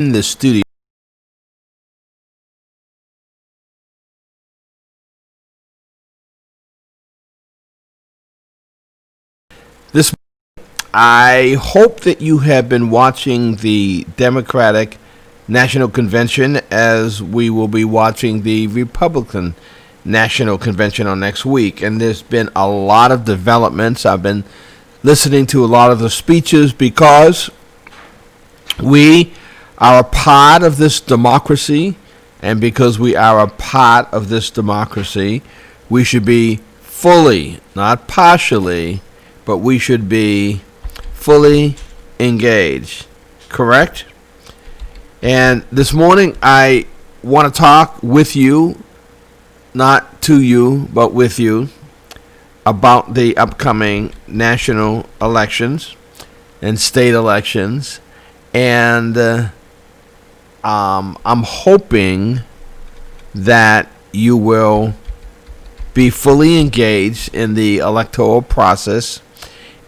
in the studio. This I hope that you have been watching the Democratic National Convention, as we will be watching the Republican National Convention on next week. And there's been a lot of developments. I've been listening to a lot of the speeches because we are a part of this democracy, and because we are a part of this democracy, we should be fully, not partially, but we should be fully engaged. Correct? And this morning I want to talk with you, not to you, but with you, about the upcoming national elections and state elections. And I'm hoping that you will be fully engaged in the electoral process.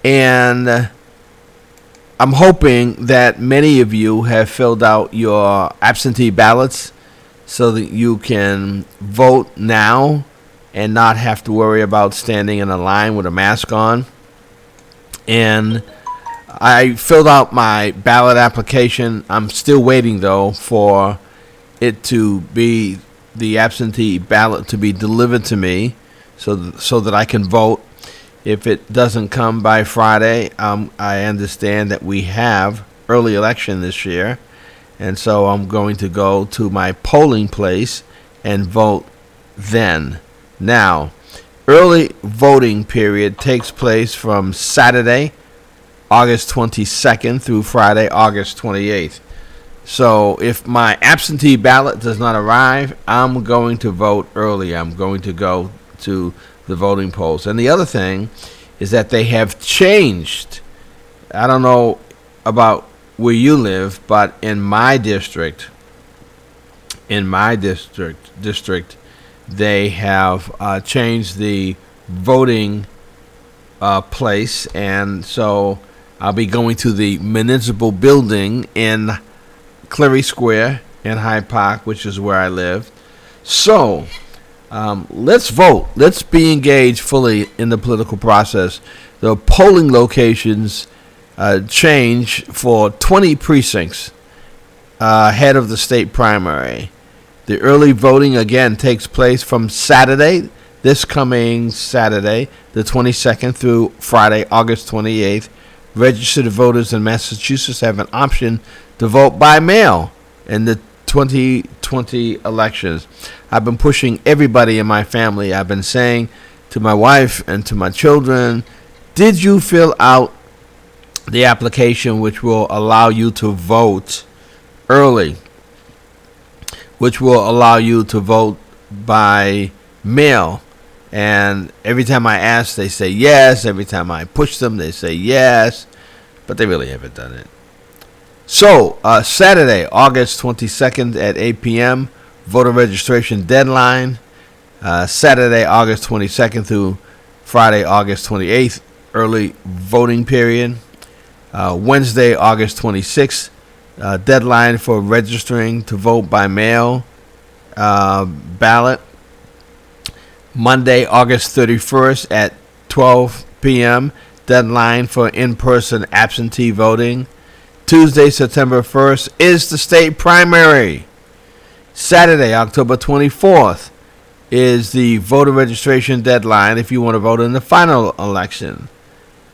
And I'm hoping that many of you have filled out your absentee ballots so that you can vote now and not have to worry about standing in a line with a mask on. And I filled out my ballot application. I'm still waiting, though, for it to be the absentee ballot to be delivered to me so that I can vote. If it doesn't come by Friday, I understand that we have early election this year, and so I'm going to go to my polling place and vote then. Now, early voting period takes place from Saturday, August 22nd through Friday, August 28th. So if my absentee ballot does not arrive, I'm going to vote early. I'm going to go to the voting polls. And the other thing is that they have changed. I don't know about where you live, but in my district, they have changed the voting place, and so I'll be going to the municipal building in Cleary Square in Hyde Park, which is where I live. So let's vote. Let's be engaged fully in the political process. The polling locations change for 20 precincts ahead of the state primary. The early voting again takes place from Saturday, this coming Saturday, the 22nd, through Friday, August 28th. Registered voters in Massachusetts have an option to vote by mail in the 2020 elections. I've been pushing everybody in my family. I've been saying to my wife and to my children, did you fill out the application which will allow you to vote early, which will allow you to vote by mail? And every time I ask, they say yes. Every time I push them, they say yes. But they really haven't done it. So, Saturday, August 22nd at 8 p.m., voter registration deadline. Saturday, August 22nd through Friday, August 28th, early voting period. Wednesday, August 26th, deadline for registering to vote by mail ballot. Monday, August 31st at 12 p.m., deadline for in-person absentee voting. Tuesday, September 1st, is the state primary. Saturday, October 24th, is the voter registration deadline if you want to vote in the final election.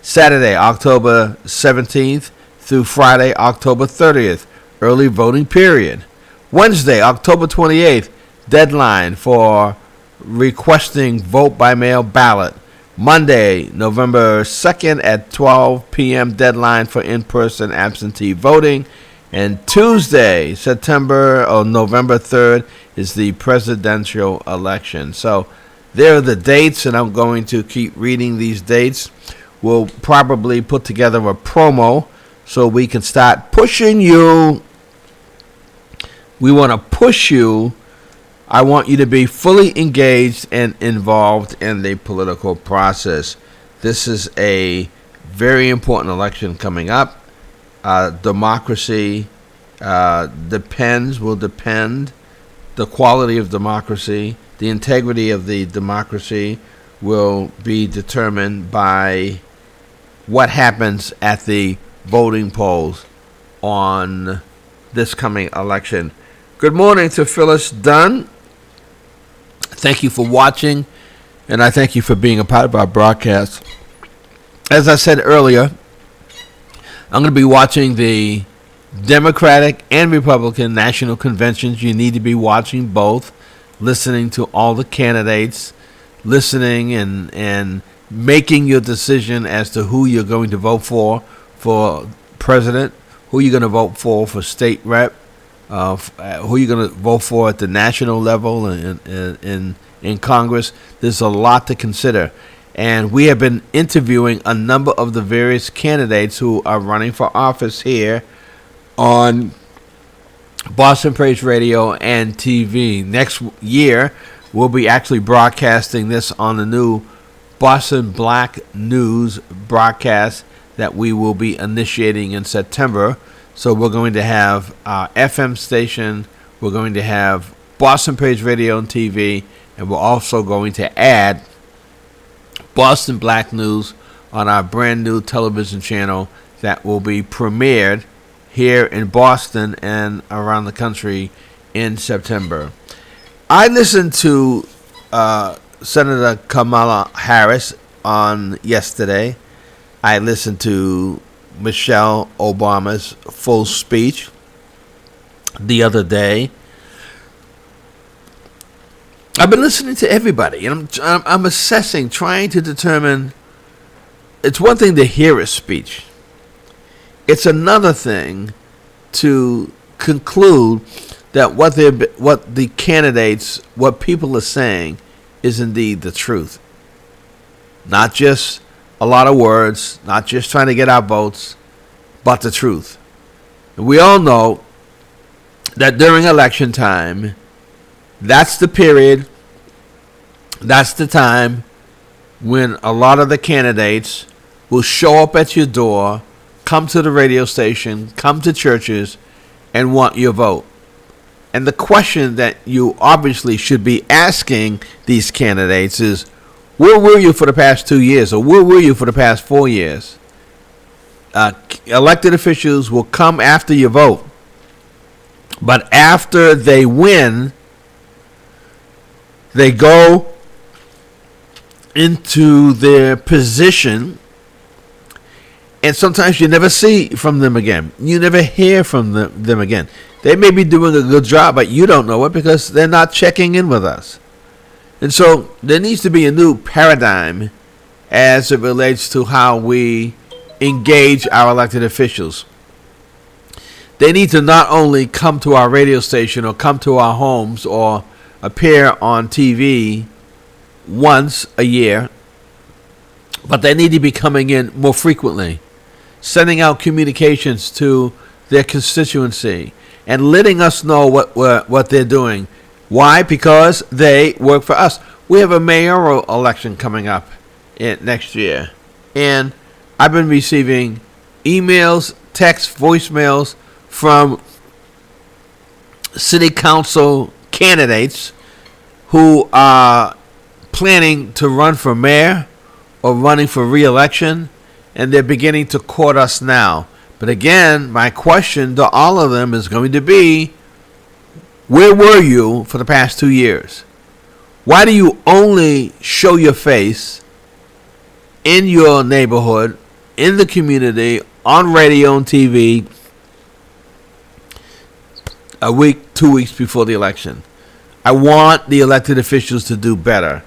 Saturday, October 17th through Friday, October 30th, early voting period. Wednesday, October 28th, deadline for requesting vote by mail ballot. Monday, November 2nd at 12 p.m. deadline for in-person absentee voting. And Tuesday, November 3rd is the presidential election. So there are the dates, and I'm going to keep reading these dates. We'll probably put together a promo so we can start pushing you. We want to push you. I want you to be fully engaged and involved in the political process. This is a very important election coming up. Democracy will depend the quality of democracy, the integrity of the democracy will be determined by what happens at the voting polls on this coming election. Good morning to Phyllis Dunn. Thank you for watching, and I thank you for being a part of our broadcast. As I said earlier, I'm going to be watching the Democratic and Republican national conventions. You need to be watching both, listening to all the candidates, listening and making your decision as to who you're going to vote for president, who you're going to vote for state rep, who you're going to vote for at the national level and in Congress. There's a lot to consider. And we have been interviewing a number of the various candidates who are running for office here on Boston Praise Radio and TV. Next year, we'll be actually broadcasting this on the new Boston Black News broadcast that we will be initiating in September. So we're going to have our FM station, we're going to have Boston Praise Radio and TV, and we're also going to add Boston Black News on our brand new television channel that will be premiered here in Boston and around the country in September. I listened to Senator Kamala Harris on yesterday. I listened to Michelle Obama's full speech the other day. I've been listening to everybody, and I'm assessing, trying to determine. It's one thing to hear a speech. It's another thing to conclude that what the candidates, what people are saying, is indeed the truth. Not just a lot of words, not just trying to get our votes, but the truth. And we all know that during election time, that's the period, that's the time when a lot of the candidates will show up at your door, come to the radio station, come to churches, and want your vote. And the question that you obviously should be asking these candidates is, where were you for the past 2 years, or where were you for the past 4 years? Elected officials will come after your vote, but after they win, they go into their position, and sometimes you never see from them again. You never hear from them again. They may be doing a good job, but you don't know it because they're not checking in with us. And so there needs to be a new paradigm as it relates to how we engage our elected officials. They need to not only come to our radio station or come to our homes or appear on TV once a year, but they need to be coming in more frequently, sending out communications to their constituency and letting us know what they're doing. Why? Because they work for us. We have a mayoral election coming up next year, and I've been receiving emails, texts, voicemails from city council candidates who are planning to run for mayor or running for re-election, and they're beginning to court us now. But again, my question to all of them is going to be, where were you for the past 2 years? Why do you only show your face in your neighborhood, in the community, on radio and TV a week, 2 weeks before the election? I want the elected officials to do better.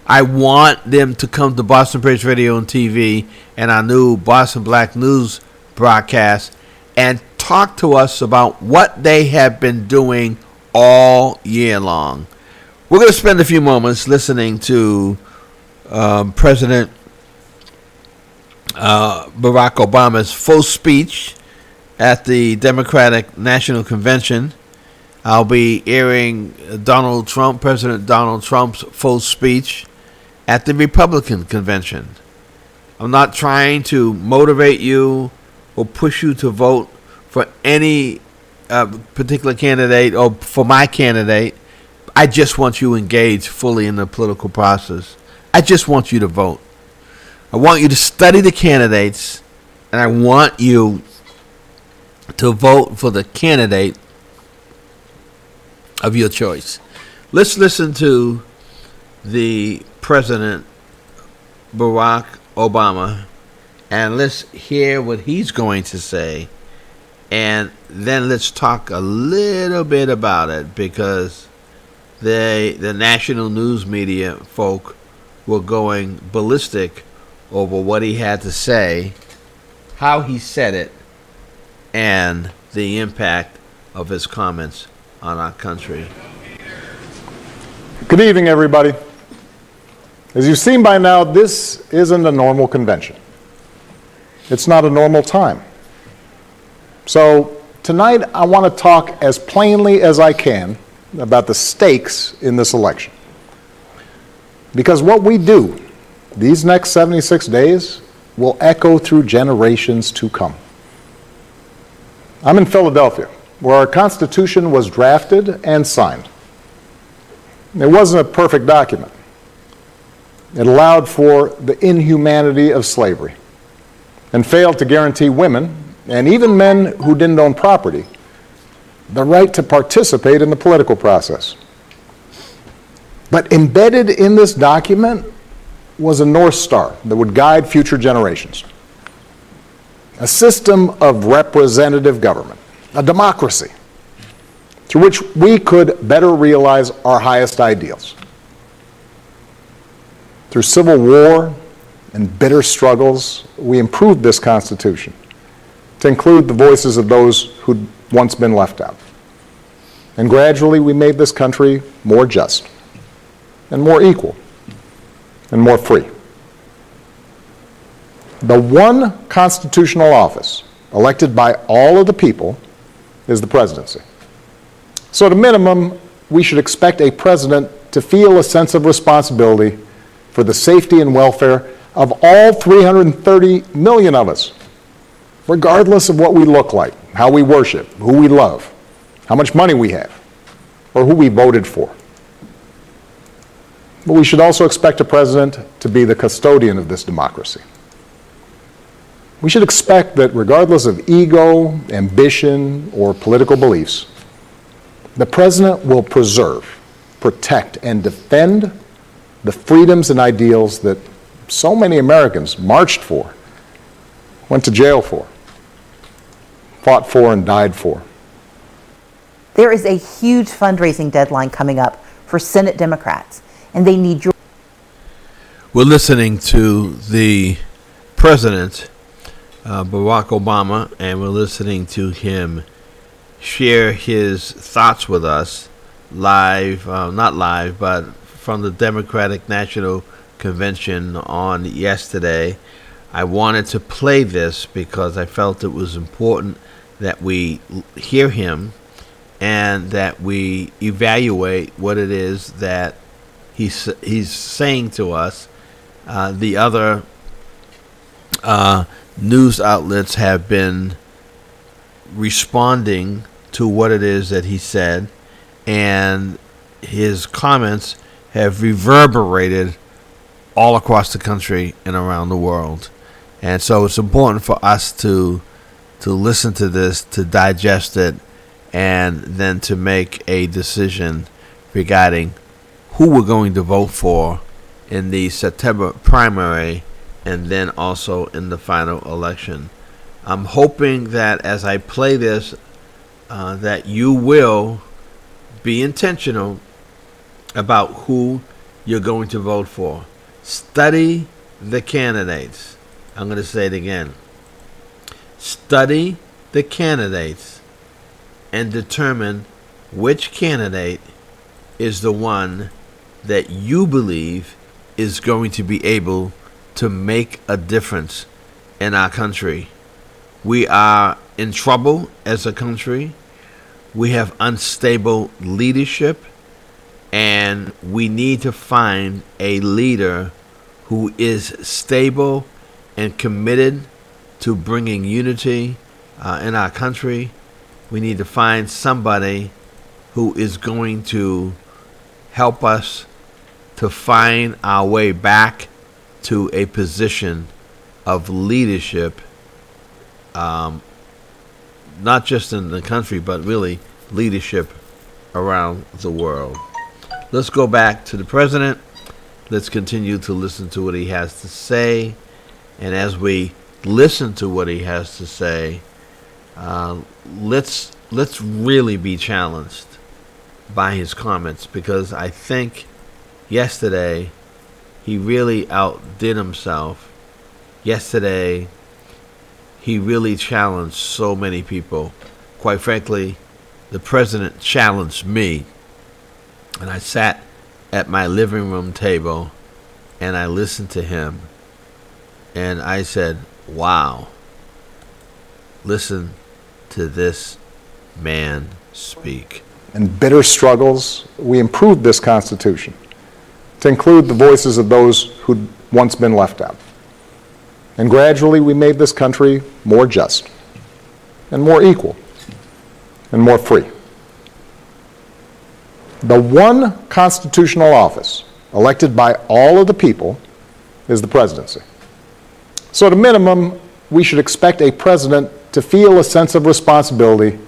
I want them to come to Boston Praise Radio and TV and our new Boston Black News broadcast and talk to us about what they have been doing all year long. We're going to spend a few moments listening to President Barack Obama's full speech at the Democratic National Convention. I'll be airing President Donald Trump's full speech at the Republican Convention. I'm not trying to motivate you or push you to vote for any particular candidate or for my candidate. I just want you engaged fully in the political process. I just want you to vote. I want you to study the candidates, and I want you to vote for the candidate of your choice. Let's listen to the President Barack Obama, and let's hear what he's going to say, and then let's talk a little bit about it, because the national news media folk were going ballistic over what he had to say, how he said it, and the impact of his comments on our country. Good evening, everybody. As you've seen by now, this isn't a normal convention. It's not a normal time. So tonight I want to talk as plainly as I can about the stakes in this election. Because what we do these next 76 days will echo through generations to come. I'm in Philadelphia, where our Constitution was drafted and signed. It wasn't a perfect document. It allowed for the inhumanity of slavery and failed to guarantee women, and even men who didn't own property, the right to participate in the political process. But embedded in this document was a North Star that would guide future generations. A system of representative government, a democracy, through which we could better realize our highest ideals. Through civil war and bitter struggles, we improved this Constitution to include the voices of those who'd once been left out. And gradually we made this country more just and more equal and more free. The one constitutional office elected by all of the people is the presidency. So at a minimum, we should expect a president to feel a sense of responsibility for the safety and welfare of all 330 million of us, regardless of what we look like, how we worship, who we love, how much money we have, or who we voted for. But we should also expect a president to be the custodian of this democracy. We should expect that regardless of ego, ambition, or political beliefs, the president will preserve, protect, and defend the freedoms and ideals that so many Americans marched for, went to jail for, fought for, and died for. There is a huge fundraising deadline coming up for Senate Democrats, and they need your... We're listening to the President, Barack Obama, and we're listening to him share his thoughts with us live, not live, but from the Democratic National Convention on yesterday. I wanted to play this because I felt it was important that we hear him and that we evaluate what it is that he's saying to us. The other news outlets have been responding to what it is that he said, and his comments have reverberated all across the country and around the world. And so it's important for us to listen to this, to digest it, and then to make a decision regarding who we're going to vote for in the September primary and then also in the final election. I'm hoping that as I play this, that you will be intentional about who you're going to vote for. Study the candidates. I'm going to say it again. Study the candidates and determine which candidate is the one that you believe is going to be able to make a difference in our country. We are in trouble as a country. We have unstable leadership, and we need to find a leader who is stable and committed to bringing unity in our country. We need to find somebody who is going to help us to find our way back to a position of leadership, not just in the country, but really leadership around the world. Let's go back to the president. Let's continue to listen to what he has to say. And as we listen to what he has to say, let's really be challenged by his comments, because I think yesterday he really outdid himself. Yesterday he really challenged so many people. Quite frankly, the president challenged me, and I sat at my living room table and I listened to him, and I said, wow, listen to this man speak. In bitter struggles, we improved this Constitution to include the voices of those who'd once been left out. And gradually we made this country more just and more equal and more free. The one constitutional office elected by all of the people is the presidency. So at a minimum, we should expect a president to feel a sense of responsibility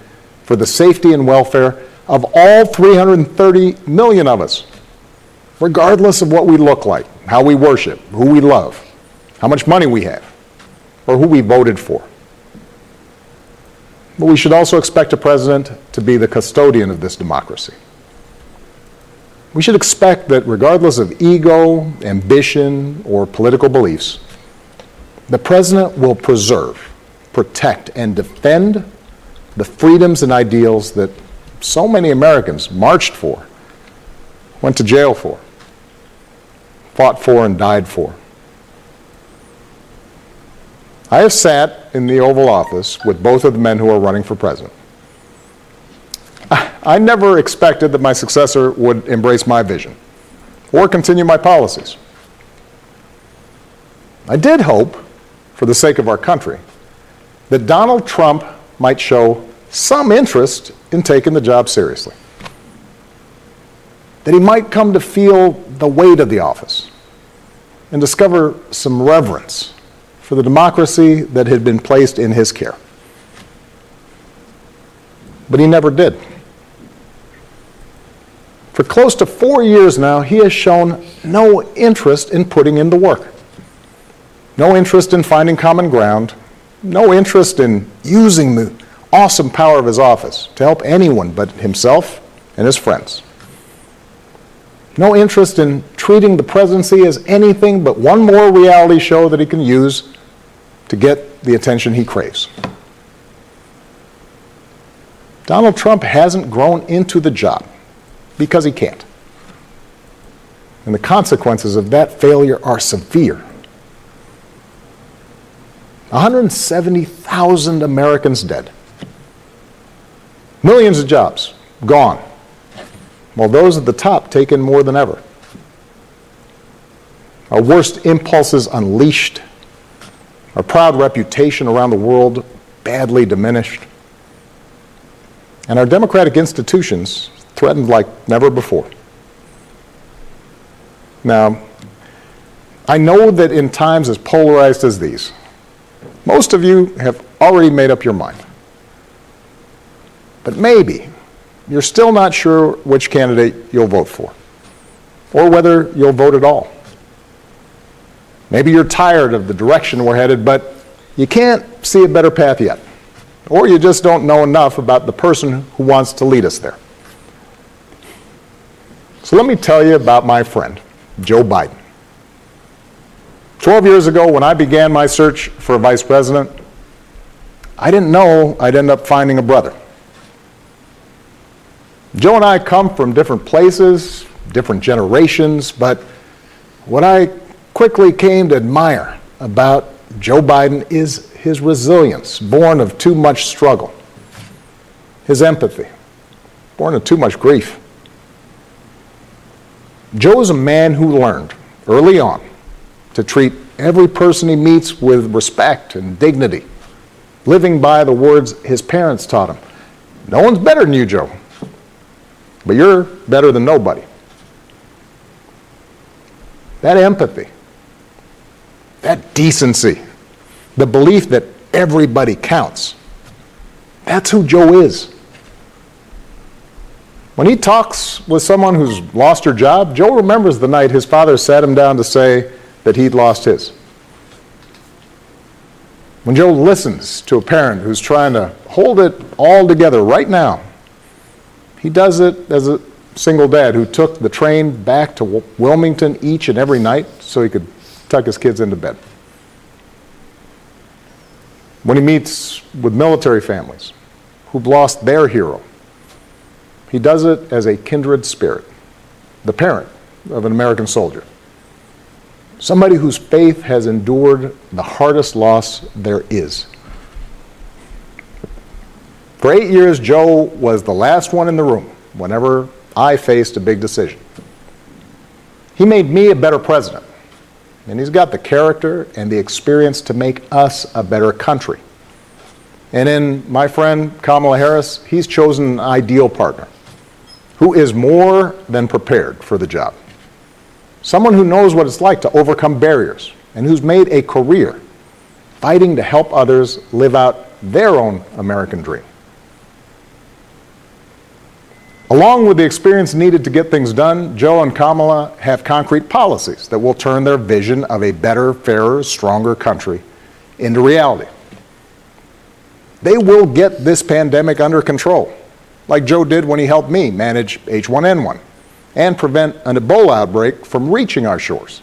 for the safety and welfare of all 330 million of us, regardless of what we look like, how we worship, who we love, how much money we have, or who we voted for. But we should also expect a president to be the custodian of this democracy. We should expect that regardless of ego, ambition, or political beliefs, the president will preserve, protect, and defend the freedoms and ideals that so many Americans marched for, went to jail for, fought for, and died for. I have sat in the Oval Office with both of the men who are running for president. I never expected that my successor would embrace my vision or continue my policies. I did hope, for the sake of our country, that Donald Trump might show some interest in taking the job seriously, that he might come to feel the weight of the office and discover some reverence for the democracy that had been placed in his care. But he never did. For close to 4 years now, he has shown no interest in putting in the work, no interest in finding common ground, no interest in using the awesome power of his office to help anyone but himself and his friends. No interest in treating the presidency as anything but one more reality show that he can use to get the attention he craves. Donald Trump hasn't grown into the job because he can't. And the consequences of that failure are severe. 170,000 Americans dead. Millions of jobs gone, while those at the top take in more than ever. Our worst impulses unleashed, our proud reputation around the world badly diminished, and our democratic institutions threatened like never before. Now, I know that in times as polarized as these, most of you have already made up your mind. But maybe you're still not sure which candidate you'll vote for, or whether you'll vote at all. Maybe you're tired of the direction we're headed, but you can't see a better path yet, or you just don't know enough about the person who wants to lead us there. So let me tell you about my friend, Joe Biden. 12 years ago, when I began my search for a vice president, I didn't know I'd end up finding a brother. Joe and I come from different places, different generations, but what I quickly came to admire about Joe Biden is his resilience, born of too much struggle, his empathy, born of too much grief. Joe is a man who learned early on to treat every person he meets with respect and dignity, living by the words his parents taught him. No one's better than you, Joe. But you're better than nobody. That empathy, that decency, the belief that everybody counts, that's who Joe is. When he talks with someone who's lost her job, Joe remembers the night his father sat him down to say that he'd lost his. When Joe listens to a parent who's trying to hold it all together right now, he does it as a single dad who took the train back to Wilmington each and every night so he could tuck his kids into bed. When he meets with military families who've lost their hero, he does it as a kindred spirit, the parent of an American soldier. Somebody whose faith has endured the hardest loss there is. For 8 years, Joe was the last one in the room whenever I faced a big decision. He made me a better president, and he's got the character and the experience to make us a better country. And in my friend Kamala Harris, he's chosen an ideal partner who is more than prepared for the job. Someone who knows what it's like to overcome barriers and who's made a career fighting to help others live out their own American dream. Along with the experience needed to get things done, Joe and Kamala have concrete policies that will turn their vision of a better, fairer, stronger country into reality. They will get this pandemic under control, like Joe did when he helped me manage H1N1 and prevent an Ebola outbreak from reaching our shores.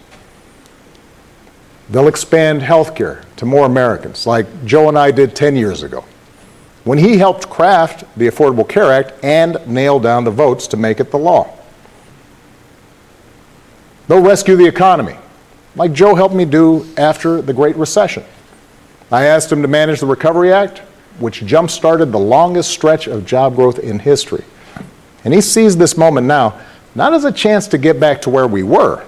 They'll expand health care to more Americans, like Joe and I did 10 years ago, when he helped craft the Affordable Care Act and nail down the votes to make it the law. They'll rescue the economy, like Joe helped me do after the Great Recession. I asked him to manage the Recovery Act, which jump-started the longest stretch of job growth in history. And he sees this moment now not as a chance to get back to where we were,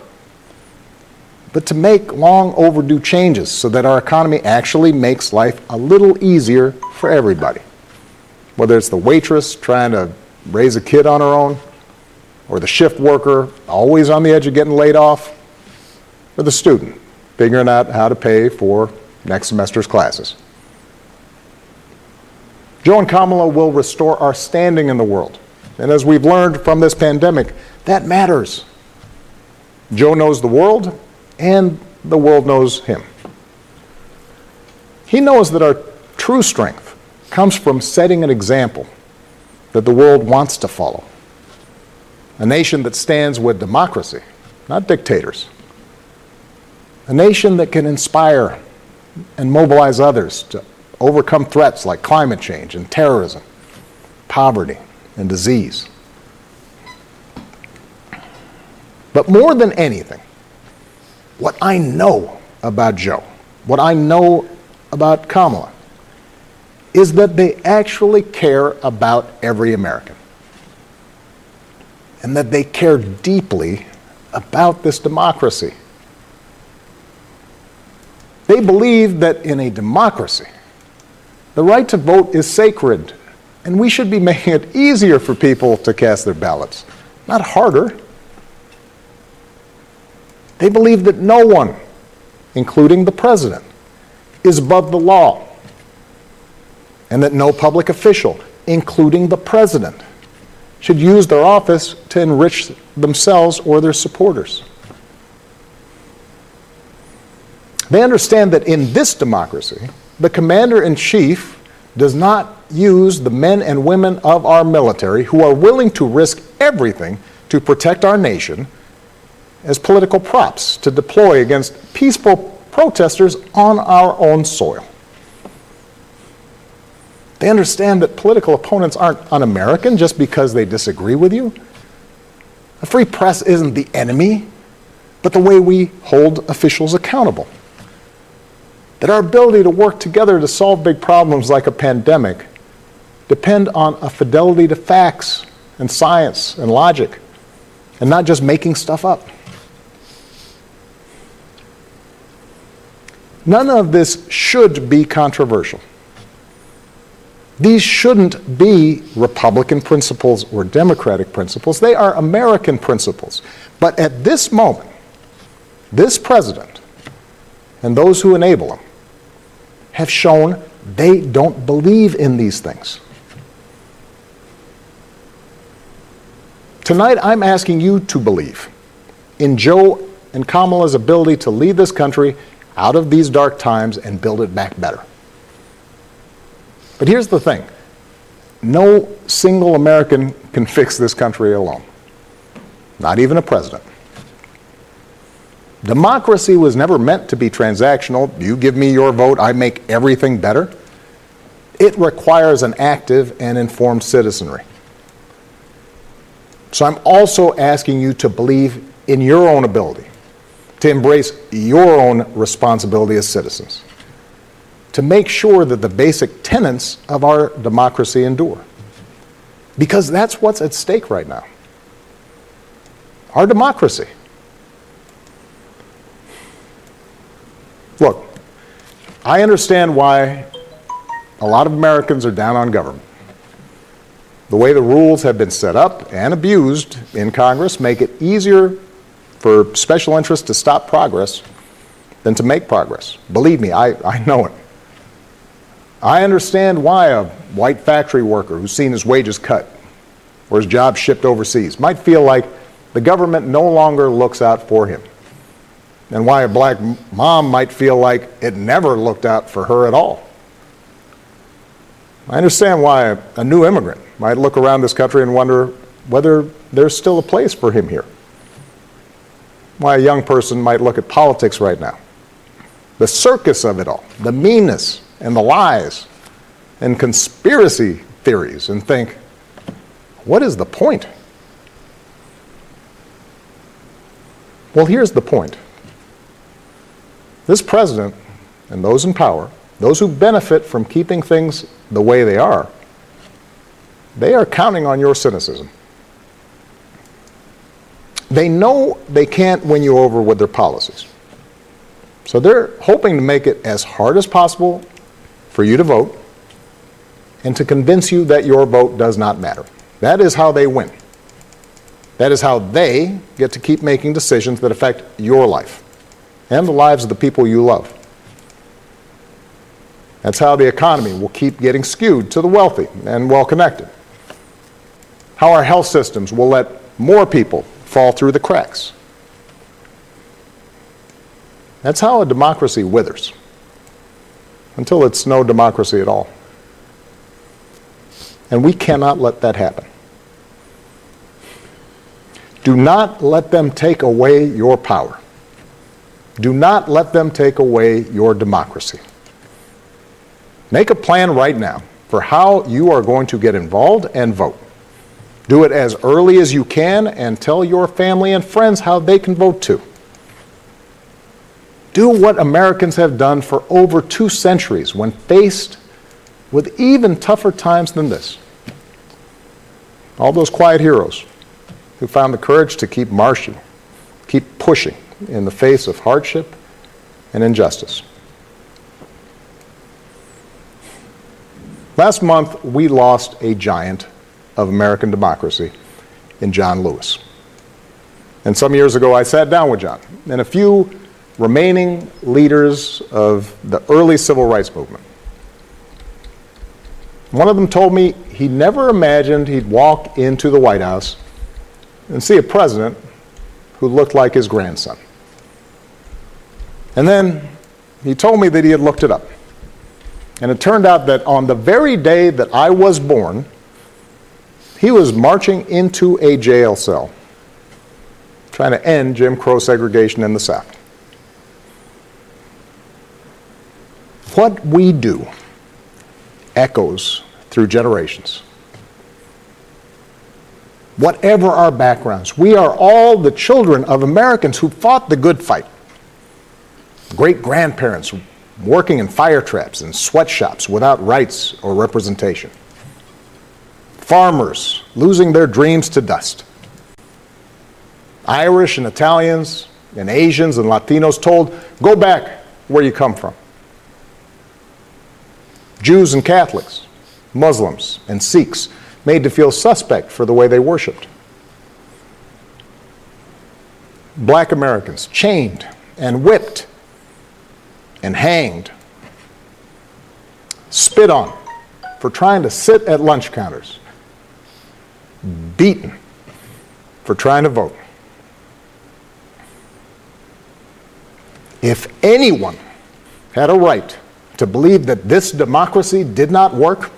but to make long overdue changes so that our economy actually makes life a little easier for everybody. Whether it's the waitress trying to raise a kid on her own, or the shift worker always on the edge of getting laid off, or the student figuring out how to pay for next semester's classes. Joe and Kamala will restore our standing in the world. And as we've learned from this pandemic, that matters. Joe knows the world, and the world knows him. He knows that our true strength comes from setting an example that the world wants to follow. A nation that stands with democracy, not dictators. A nation that can inspire and mobilize others to overcome threats like climate change and terrorism, poverty and disease. But more than anything, what I know about Joe, what I know about Kamala, is that they actually care about every American. And that they care deeply about this democracy. They believe that in a democracy, the right to vote is sacred, and we should be making it easier for people to cast their ballots, not harder. They believe that no one, including the president, is above the law, and that no public official, including the president, should use their office to enrich themselves or their supporters. They understand that in this democracy, the commander-in-chief does not use the men and women of our military who are willing to risk everything to protect our nation as political props to deploy against peaceful protesters on our own soil. They understand that political opponents aren't un-American just because they disagree with you. A free press isn't the enemy, but the way we hold officials accountable. That our ability to work together to solve big problems like a pandemic depend on a fidelity to facts and science and logic, and not just making stuff up. None of this should be controversial. These shouldn't be Republican principles or Democratic principles. They are American principles. But at this moment, this president and those who enable him have shown they don't believe in these things. Tonight, I'm asking you to believe in Joe and Kamala's ability to lead this country out of these dark times and build it back better. But here's the thing. No single American can fix this country alone. Not even a president. Democracy was never meant to be transactional. You give me your vote, I make everything better. It requires an active and informed citizenry. So I'm also asking you to believe in your own ability, to embrace your own responsibility as citizens, to make sure that the basic tenets of our democracy endure. Because that's what's at stake right now. Our democracy. Look, I understand why a lot of Americans are down on government. The way the rules have been set up and abused in Congress make it easier for special interests to stop progress than to make progress. Believe me, I know it. I understand why a white factory worker who's seen his wages cut or his job shipped overseas might feel like the government no longer looks out for him, and why a black mom might feel like it never looked out for her at all. I understand why a new immigrant might look around this country and wonder whether there's still a place for him here. Why a young person might look at politics right now, the circus of it all, the meanness and the lies and conspiracy theories, and think, what is the point? Well, here's the point. This president and those in power, those who benefit from keeping things the way they are counting on your cynicism. They know they can't win you over with their policies. So they're hoping to make it as hard as possible for you to vote and to convince you that your vote does not matter. That is how they win. That is how they get to keep making decisions that affect your life and the lives of the people you love. That's how the economy will keep getting skewed to the wealthy and well-connected. How our health systems will let more people fall through the cracks. That's how a democracy withers, until it's no democracy at all. And we cannot let that happen. Do not let them take away your power. Do not let them take away your democracy. Make a plan right now for how you are going to get involved and vote. Do it as early as you can and tell your family and friends how they can vote too. Do what Americans have done for over 2 centuries when faced with even tougher times than this. All those quiet heroes who found the courage to keep marching, keep pushing in the face of hardship and injustice. Last month, we lost a giant of American democracy in John Lewis. And some years ago, I sat down with John and a few remaining leaders of the early civil rights movement. One of them told me he never imagined he'd walk into the White House and see a president who looked like his grandson. And then he told me that he had looked it up. And it turned out that on the very day that I was born, he was marching into a jail cell, trying to end Jim Crow segregation in the South. What we do echoes through generations. Whatever our backgrounds, we are all the children of Americans who fought the good fight. Great-grandparents working in fire traps and sweatshops without rights or representation. Farmers losing their dreams to dust. Irish and Italians and Asians and Latinos told, go back where you come from. Jews and Catholics Muslims, and Sikhs made to feel suspect for the way they worshiped. Black Americans chained and whipped and hanged, spit on for trying to sit at lunch counters, beaten for trying to vote. If anyone had a right to believe that this democracy did not work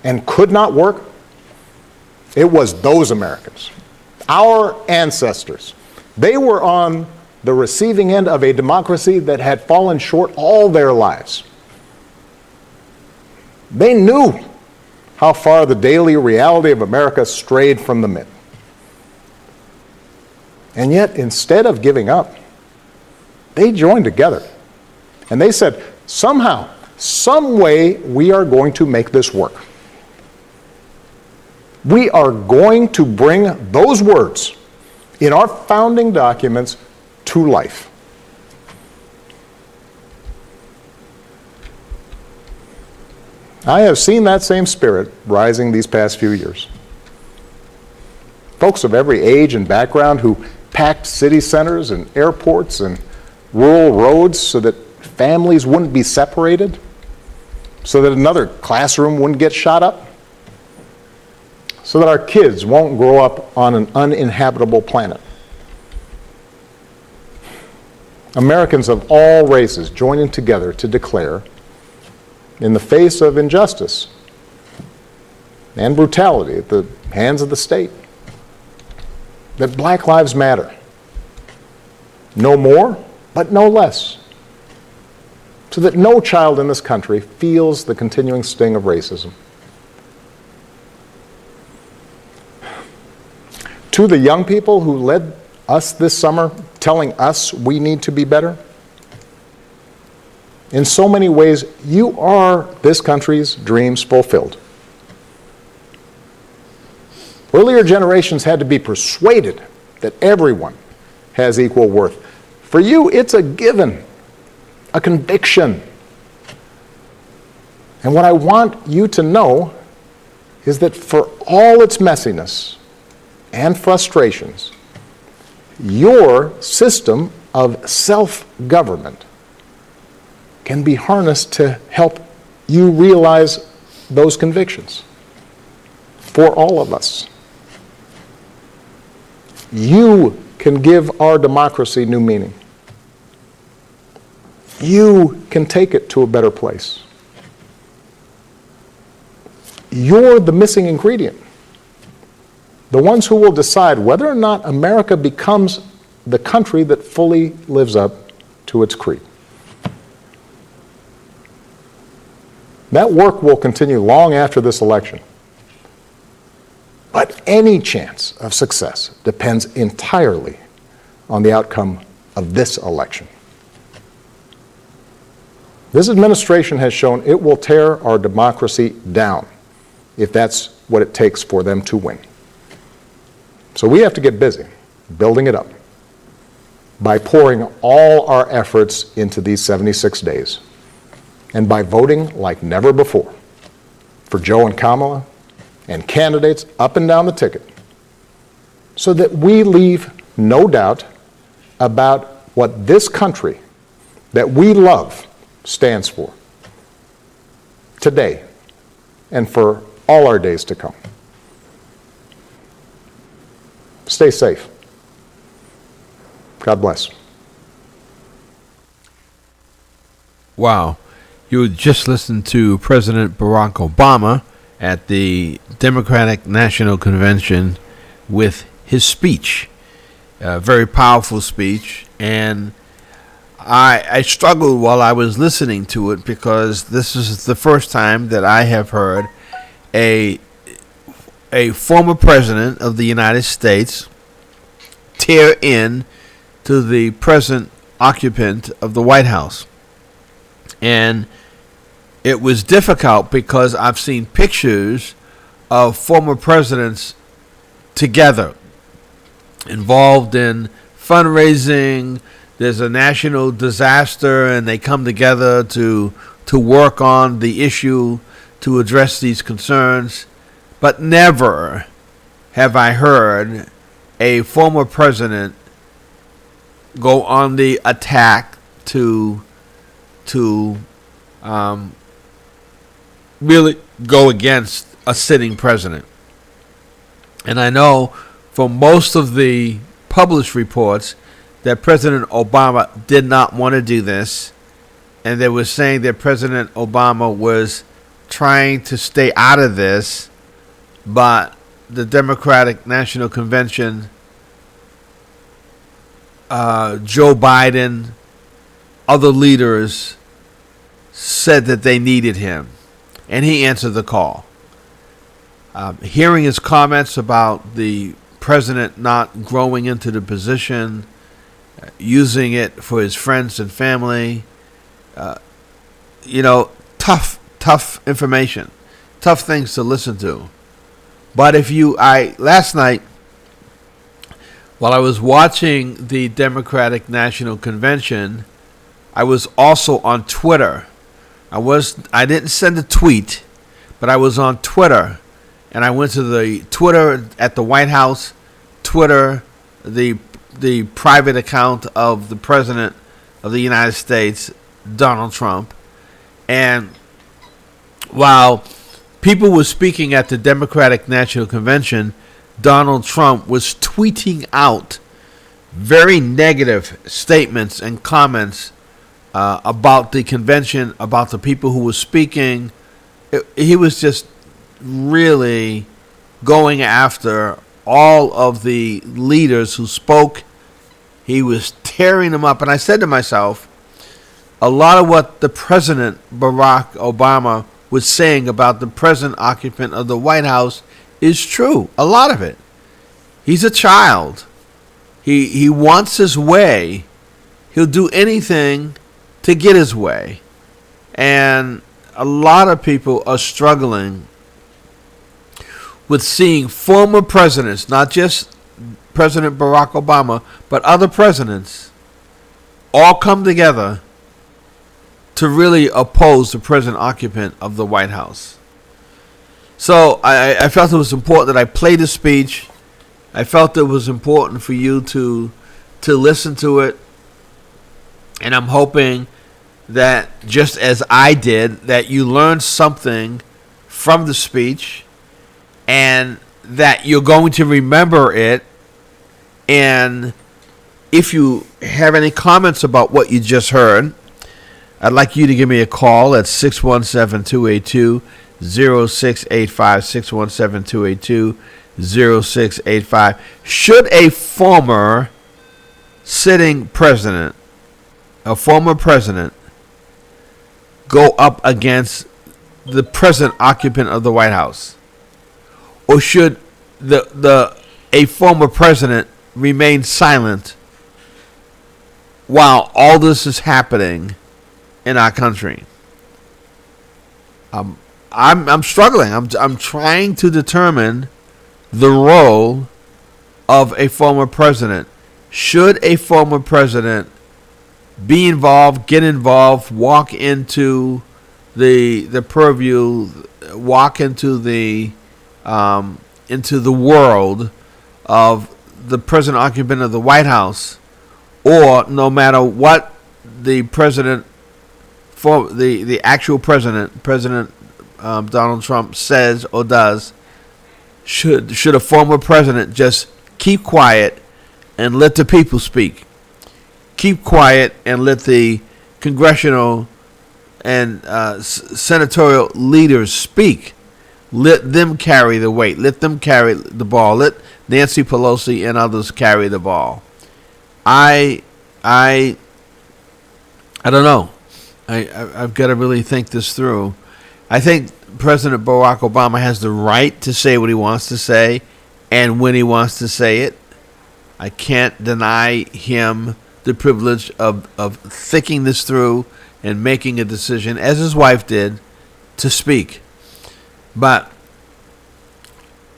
and could not work, it was those Americans, our ancestors. They were on the receiving end of a democracy that had fallen short all their lives. They knew how far the daily reality of America strayed from the myth. And yet, instead of giving up, they joined together. And they said, somehow, some way, we are going to make this work. We are going to bring those words in our founding documents to life. I have seen that same spirit rising these past few years. Folks of every age and background who packed city centers and airports and rural roads so that families wouldn't be separated, so that another classroom wouldn't get shot up, so that our kids won't grow up on an uninhabitable planet. Americans of all races joining together to declare, in the face of injustice and brutality at the hands of the state, that Black lives matter. No more, but no less. So that no child in this country feels the continuing sting of racism. To the young people who led us this summer, telling us we need to be better, in so many ways, you are this country's dreams fulfilled. Earlier generations had to be persuaded that everyone has equal worth. For you, it's a given, a conviction. And what I want you to know is that for all its messiness and frustrations, your system of self-government can be harnessed to help you realize those convictions for all of us. You can give our democracy new meaning. You can take it to a better place. You're the missing ingredient. The ones who will decide whether or not America becomes the country that fully lives up to its creed. That work will continue long after this election. But any chance of success depends entirely on the outcome of this election. This administration has shown it will tear our democracy down if that's what it takes for them to win. So we have to get busy building it up by pouring all our efforts into these 76 days and by voting like never before for Joe and Kamala and candidates up and down the ticket so that we leave no doubt about what this country that we love stands for today and for all our days to come. Stay safe. God bless. Wow. You just listened to President Barack Obama at the Democratic National Convention with his speech. A very powerful speech. And I struggled while I was listening to it because this is the first time that I have heard a former president of the United States tear in to the present occupant of the White House. And it was difficult because I've seen pictures of former presidents together, involved in fundraising. There's a national disaster and they come together to work on the issue to address these concerns, but never have I heard a former president go on the attack to really go against a sitting president. And I know from most of the published reports that President Obama did not want to do this, and they were saying that President Obama was trying to stay out of this, but the Democratic National Convention, Joe Biden, other leaders said that they needed him, and he answered the call. Hearing his comments about the president not growing into the position, using it for his friends and family, tough information, tough things to listen to. But last night, while I was watching the Democratic National Convention, I was also on Twitter. I didn't send a tweet, but I was on Twitter, and I went to the Twitter at the White House, Twitter, the private account of the President of the United States, Donald Trump. And while people were speaking at the Democratic National Convention, Donald Trump was tweeting out very negative statements and comments about the convention, about the people who were speaking. He was just really going after all of the leaders who spoke. He was tearing them up. And I said to myself, a lot of what the President Barack Obama was saying about the present occupant of the White House is true. A lot of it. He's a child. He wants his way. He'll do anything to get his way. And a lot of people are struggling with seeing former presidents, not just President Barack Obama, but other presidents, all come together to really oppose the present occupant of the White House. So I felt it was important that I play the speech. I felt it was important for you to listen to it. And I'm hoping that just as I did, that you learned something from the speech and that you're going to remember it. And if you have any comments about what you just heard, I'd like you to give me a call at 617-282-0685, 617-282-0685. Should a former sitting president, a former president, go up against the present occupant of the White House? Or should a former president remain silent while all this is happening in our country? I'm struggling. I'm trying to determine the role of a former president. Should a former president be involved, get involved, walk into the purview, walk into the world of the present occupant of the White House, or no matter what the president, for the actual President Donald Trump says or does, should a former president just keep quiet and let the people speak? Keep quiet and let the congressional and senatorial leaders speak. Let them carry the weight. Let them carry the ball. Let Nancy Pelosi and others carry the ball. I don't know. I've got to really think this through. I think President Barack Obama has the right to say what he wants to say and when he wants to say it. I can't deny him the privilege of thinking this through and making a decision, as his wife did, to speak. But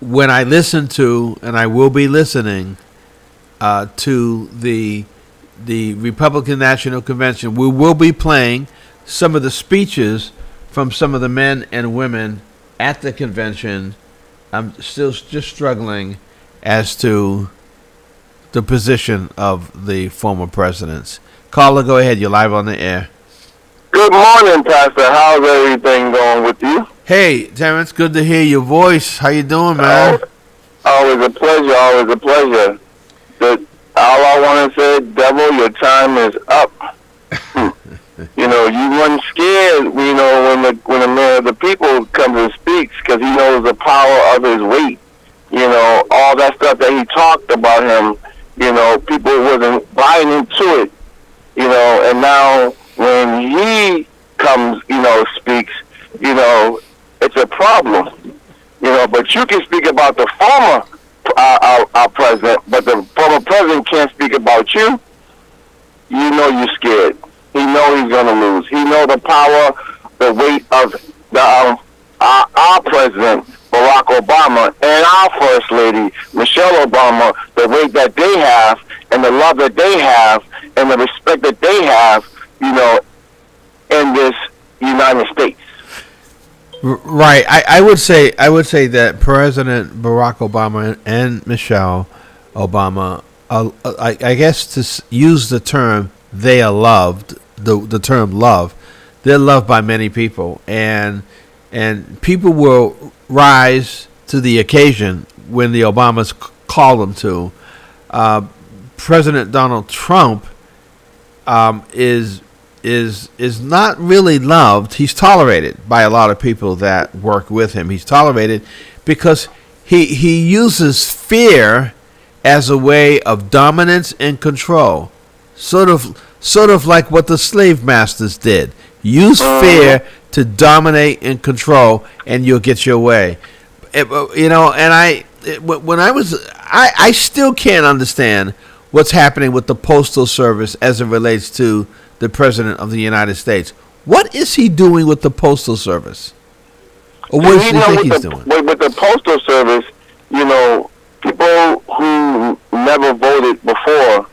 when I listen to, and I will be listening to the Republican National Convention, we will be playing some of the speeches from some of the men and women at the convention, I'm still just struggling as to the position of the former presidents. Caller, go ahead. You're live on the air. Good morning, Pastor. How's everything going with you? Hey, Terrence, good to hear your voice. How you doing, man? Always a pleasure. Always a pleasure. All I want to say, devil, your time is up. You know, you weren't scared. You know, when the man of the people comes and speaks, because he knows the power of his weight. You know, all that stuff that he talked about him. You know, people wasn't buying into it. You know, and now when he comes, you know, speaks, you know, it's a problem. You know, but you can speak about the former our president, but the former president can't speak about you. You know you're scared. He know he's going to lose. He know the power, the weight of the our president, Barack Obama, and our First Lady, Michelle Obama, the weight that they have, and the love that they have, and the respect that they have, you know, in this United States. Right. I would say that President Barack Obama and Michelle Obama, I guess to use the term, they are loved. The term love, they're loved by many people, and people will rise to the occasion when the Obamas call them to. President Donald Trump is not really loved. He's tolerated by a lot of people that work with him. He's tolerated because he uses fear as a way of dominance and control, sort of like what the slave masters did. Use fear to dominate and control, and you'll get your way. You know, and I still can't understand what's happening with the Postal Service as it relates to the President of the United States. What is he doing with the Postal Service? Or what does he think he's doing? With the Postal Service, you know, people who never voted before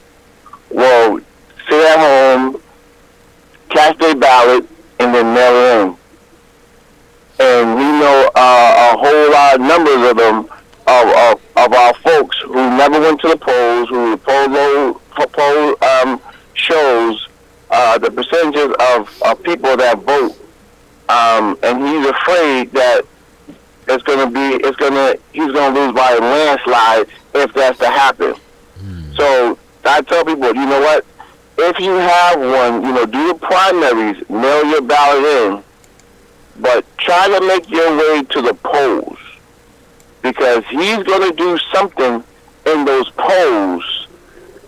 will sit at home, cast their ballot, and then mail it in. And we know a whole lot of numbers of them, of our folks who never went to the polls, who the poll shows the percentages of people that vote, and he's afraid that he's gonna lose by a landslide if that's to happen. So I tell people, you know what? If you have one, you know, do the primaries, mail your ballot in, but try to make your way to the polls, because he's going to do something in those polls,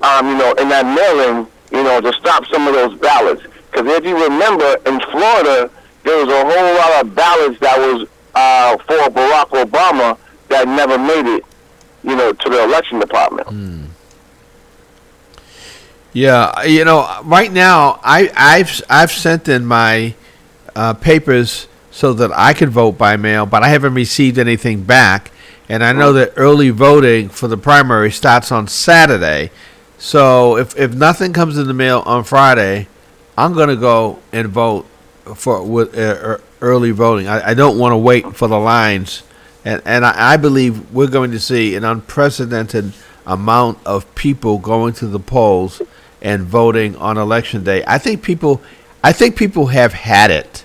you know, in that mailing, you know, to stop some of those ballots. Because if you remember, in Florida, there was a whole lot of ballots that was for Barack Obama that never made it, you know, to the election department. Yeah, you know, right now I've sent in my papers so that I could vote by mail, but I haven't received anything back. And I know that early voting for the primary starts on Saturday. So if nothing comes in the mail on Friday, I'm going to go and vote with early voting. I don't want to wait for the lines. And I believe we're going to see an unprecedented amount of people going to the polls and voting on Election Day. I think people have had it.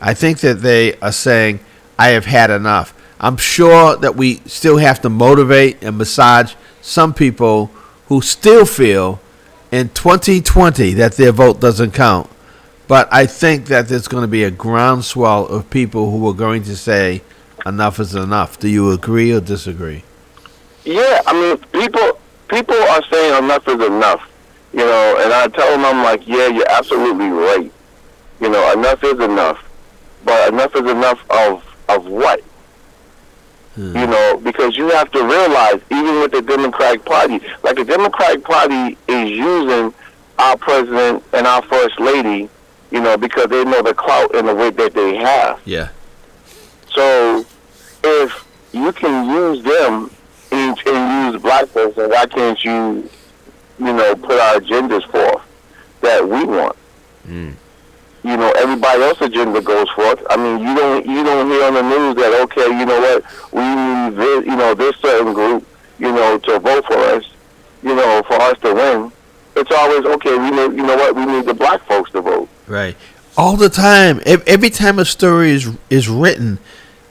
I think that they are saying, I have had enough. I'm sure that we still have to motivate and massage some people who still feel in 2020 that their vote doesn't count. But I think that there's going to be a groundswell of people who are going to say enough is enough. Do you agree or disagree? Yeah, I mean, people are saying enough is enough, you know, and I tell them, I'm like, yeah, you're absolutely right. You know, enough is enough. But enough is enough of what? You know, because you have to realize, even with the Democratic Party, like the Democratic Party is using our president and our first lady, you know, because they know the clout and the weight that they have. Yeah. So if you can use them and use black folks, then why can't you, you know, put our agendas forth that we want? You everybody else's agenda goes forth. I mean, you don't hear on the news that, okay, you know what, we need this certain group, to vote for us, for us to win. It's always, okay, we need the black folks to vote. Right. All the time. Every time a story is written,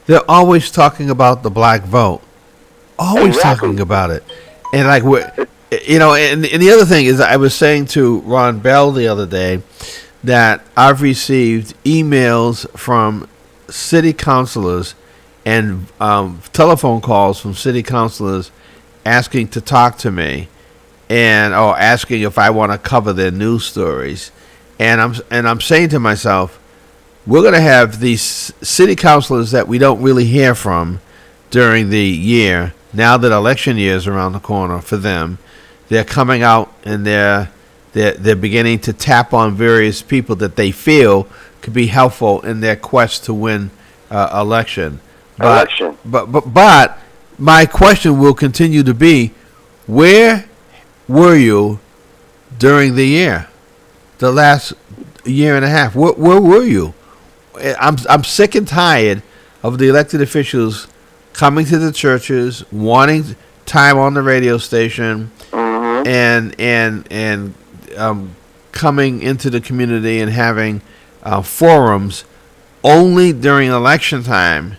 they're always talking about the black vote. Always Exactly. talking about it. And like, and the other thing is, I was saying to Ron Bell the other day that I've received emails from city councilors and telephone calls from city councilors asking to talk to me, or asking if I want to cover their news stories. And I'm saying to myself, we're going to have these city councilors that we don't really hear from during the year. Now that election year is around the corner for them, they're coming out and they're beginning to tap on various people that they feel could be helpful in their quest to win election. But my question will continue to be, where were you during the year, the last year and a half? Where were you? I'm sick and tired of the elected officials coming to the churches, wanting time on the radio station, and coming into the community and having forums only during election time.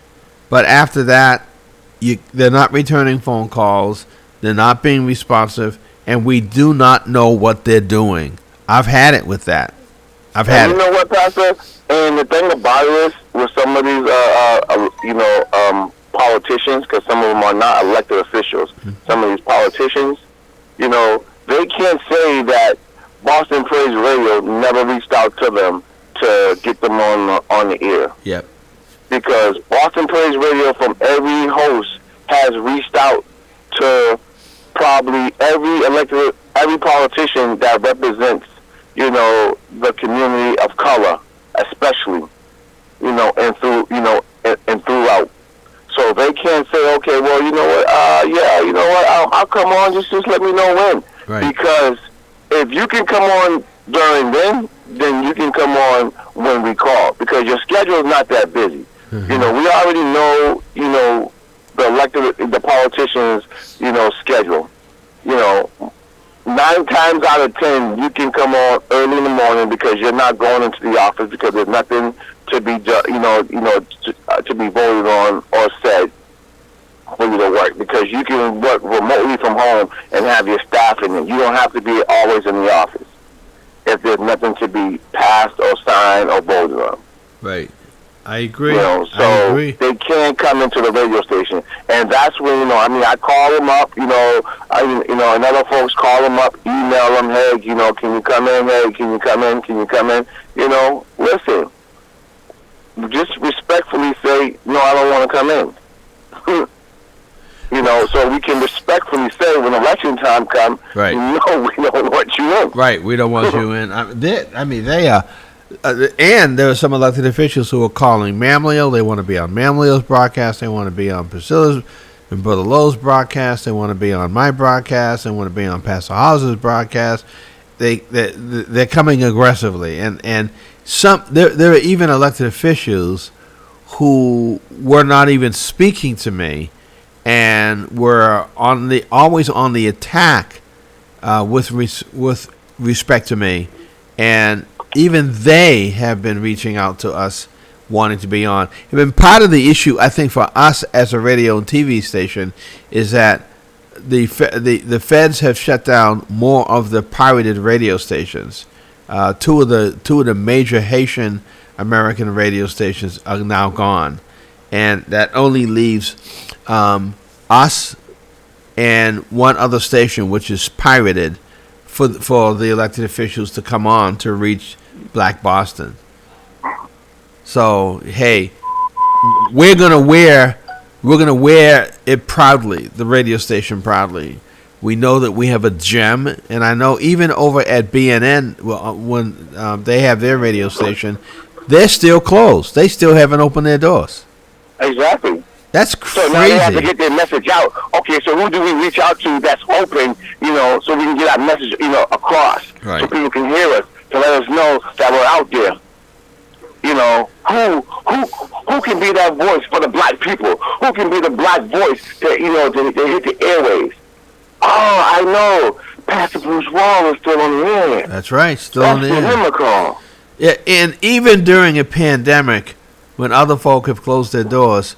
But after that, they're not returning phone calls. They're not being responsive, and we do not know what they're doing. I've had it with that. You know what, Pastor? And the thing about it is, with some of these, politicians, because some of them are not elected officials, some of these politicians, they can't say that Boston Praise Radio never reached out to them to get them on the air. Yep. Because Boston Praise Radio, from every host, has reached out to probably every politician that represents, the community of color, especially, and throughout. So they can't say, okay, well, you know what, I'll come on, just let me know when. Right. Because if you can come on during then you can come on when we call, because your schedule is not that busy. We already know, the politicians, schedule. 9 times out of 10, you can come on early in the morning because you're not going into the office, because there's nothing to be, to be voted on or said for you to work, because you can work remotely from home and have your staff in it. You don't have to be always in the office if there's nothing to be passed or signed or voted on. Right. I agree. So I agree. they can't come into the radio station, and that's when I call them up. And other folks call them up, email them, hey, can you come in? Hey, can you come in? Can you come in? Listen, just respectfully say, no, I don't want to come in. So we can respectfully say when election time comes, right. No, we don't want you in. Right, we don't want you in. They are. And there are some elected officials who are calling Mamleo. They want to be on Mamleo's broadcast. They want to be on Priscilla's and Brother Lowe's broadcast. They want to be on my broadcast. They want to be on Pastor House's broadcast. They're coming aggressively, and there are even elected officials who were not even speaking to me, and were always on the attack with respect to me, and even they have been reaching out to us, wanting to be on. And part of the issue, I think, for us as a radio and TV station is that the feds have shut down more of the pirated radio stations. Two of the major Haitian American radio stations are now gone, and that only leaves us and one other station, which is pirated, for the elected officials to come on to reach Black Boston. So hey, we're gonna wear it proudly, the radio station proudly. We know that we have a gem, and I know even over at BNN, when they have their radio station, they're still closed. They still haven't opened their doors. Exactly. That's crazy. So now they have to get their message out. Okay, so who do we reach out to that's open, so we can get our message, across, right, so people can hear us, to let us know that we're out there. who can be that voice for the black people? Who can be the black voice that to hit the airwaves? Oh, I know. Pastor Bruce Wall is still on the air. That's right, still on the That's air. him a call. Yeah, and even during a pandemic, when other folk have closed their doors,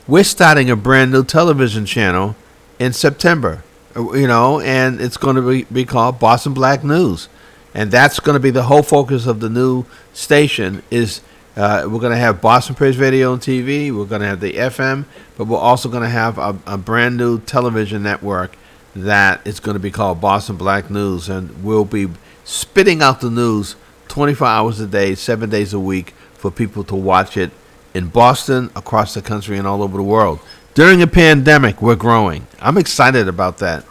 we're starting a brand new television channel in September. And it's going to be called Boston Black News, and that's going to be the whole focus of the new station. Is we're going to have Boston Praise Radio and TV. We're going to have the FM, but we're also going to have a brand new television network that is going to be called Boston Black News, and we'll be spitting out the news 24 hours a day, 7 days a week for people to watch it in Boston, across the country, and all over the world. During a pandemic, we're growing. I'm excited about that.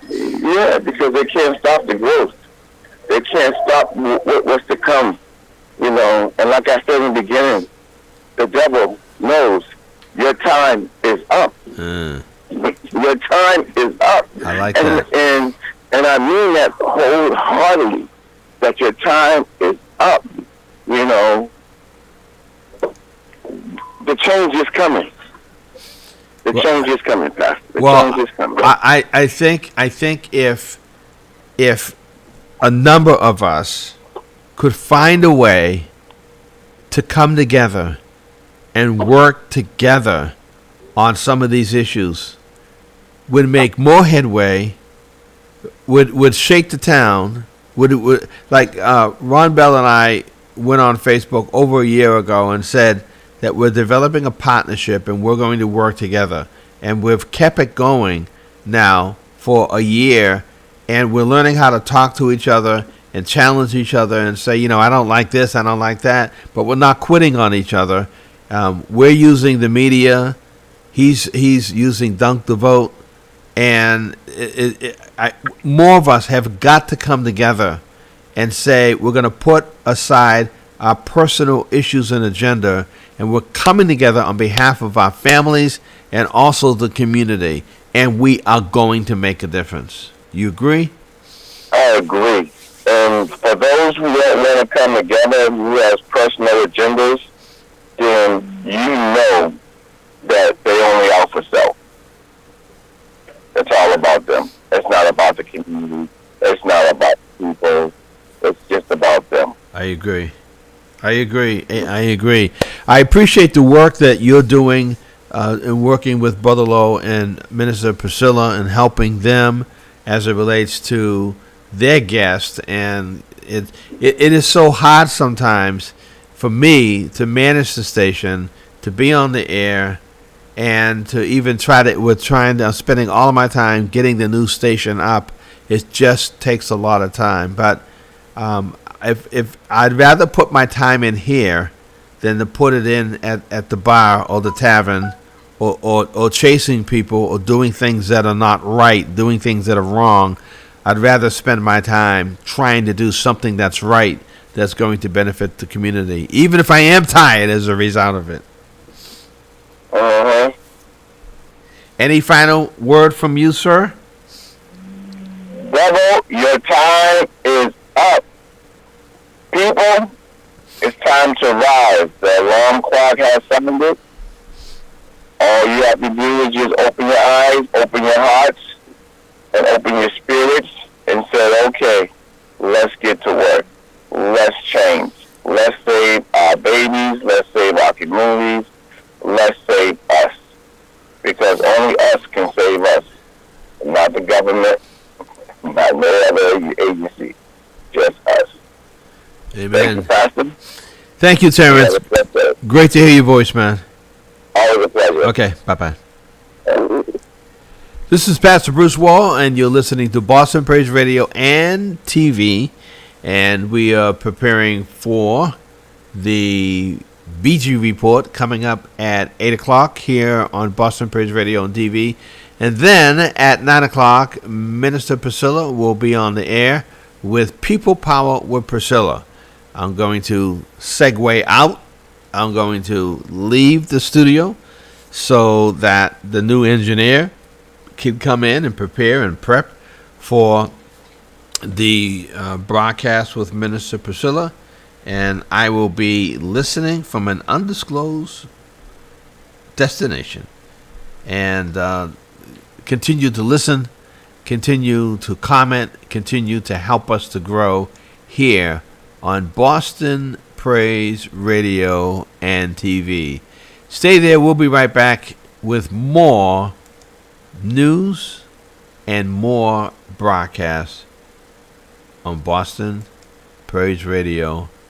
Yeah, because they can't stop the growth. They can't stop what's to come, And like I said in the beginning, the devil knows your time is up. Your time is up. I like that. And I mean that wholeheartedly, that your time is up. The change is coming. The change is coming, Pastor. The change is coming. I think if a number of us could find a way to come together and work together on some of these issues, would make more headway, would shake the town, would like Ron Bell and I went on Facebook over a year ago and said that we're developing a partnership and we're going to work together. And we've kept it going now for a year, and we're learning how to talk to each other and challenge each other and say, I don't like this, I don't like that, but we're not quitting on each other. We're using the media. He's using Dunk the Vote. And more of us have got to come together and say we're going to put aside our personal issues and agenda, and we're coming together on behalf of our families and also the community, and we are going to make a difference. You agree? I agree. And for those who don't want to come together, who has personal agendas, then that they only out for self. It's all about them. It's not about the community. It's not about people. It's just about them. I agree. I appreciate the work that you're doing in working with Brother Lowe and Minister Priscilla and helping them as it relates to their guests. And it is so hard sometimes for me to manage the station, to be on the air, and to even I'm spending all of my time getting the new station up. It just takes a lot of time. But if I'd rather put my time in here than to put it in at the bar or the tavern or chasing people or doing things that are not right, doing things that are wrong. I'd rather spend my time trying to do something that's right, that's going to benefit the community, even if I am tired as a result of it. Any final word from you, sir? Brother, your time is up. People, it's time to rise. The alarm clock has sounded. All you have to do is just open your eyes, open your hearts, and open your spirits and say, okay, let's get to work. Let's change. Let's save our babies. Let's save our communities. Let's save us. Because only us can save us. Not the government, not no other agency. Just us. Amen. Thank you, Pastor. Thank you, Terrence. Great to hear your voice, man. Always a pleasure. Okay, bye-bye. This is Pastor Bruce Wall, and you're listening to Boston Praise Radio and TV, and we are preparing for the BG Report coming up at 8 o'clock here on Boston Praise Radio and TV. And then at 9 o'clock, Minister Priscilla will be on the air with People Power with Priscilla. I'm going to segue out. I'm going to leave the studio so that the new engineer can come in and prepare and prep for the broadcast with Minister Priscilla. and I will be listening from an undisclosed destination. And continue to listen, continue to comment, continue to help us to grow here on Boston Praise Radio and TV. Stay there. We'll be right back with more news and more broadcasts on Boston Praise Radio